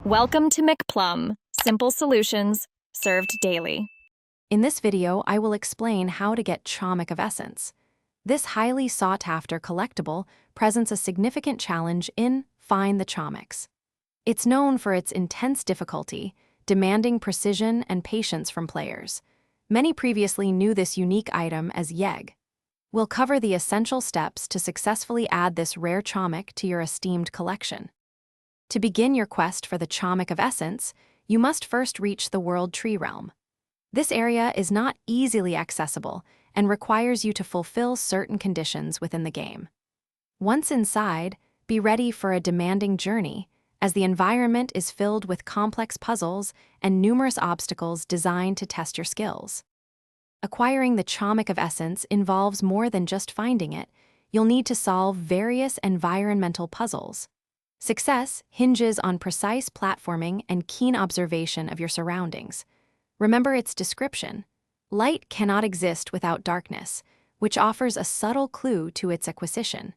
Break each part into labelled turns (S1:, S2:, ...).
S1: Welcome to McPlum, simple solutions served daily.
S2: In this video, I will explain how to get Chomik of Essence. This highly sought-after collectible presents a significant challenge in Find the Chomiks. It's known for its intense difficulty, demanding precision and patience from players. Many previously knew this unique item as Yegg. We'll cover the essential steps to successfully add this rare Chomik to your esteemed collection. To begin your quest for the Chomik of Essence, you must first reach the World Tree Realm. This area is not easily accessible and requires you to fulfill certain conditions within the game. Once inside, be ready for a demanding journey, as the environment is filled with complex puzzles and numerous obstacles designed to test your skills. Acquiring the Chomik of Essence involves more than just finding it. You'll need to solve various environmental puzzles. Success hinges on precise platforming and keen observation of your surroundings. Remember its description. Light cannot exist without darkness, which offers a subtle clue to its acquisition.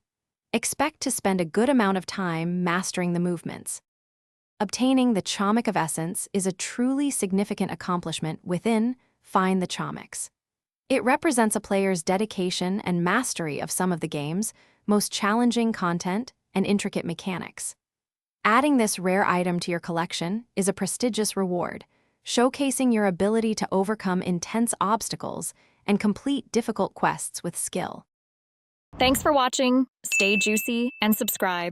S2: Expect to spend a good amount of time mastering the movements. Obtaining the Chomik of Essence is a truly significant accomplishment within Find the Chomiks. It represents a player's dedication and mastery of some of the game's most challenging content and intricate mechanics. Adding this rare item to your collection is a prestigious reward, showcasing your ability to overcome intense obstacles and complete difficult quests with skill.
S1: Thanks for watching, stay juicy, and subscribe.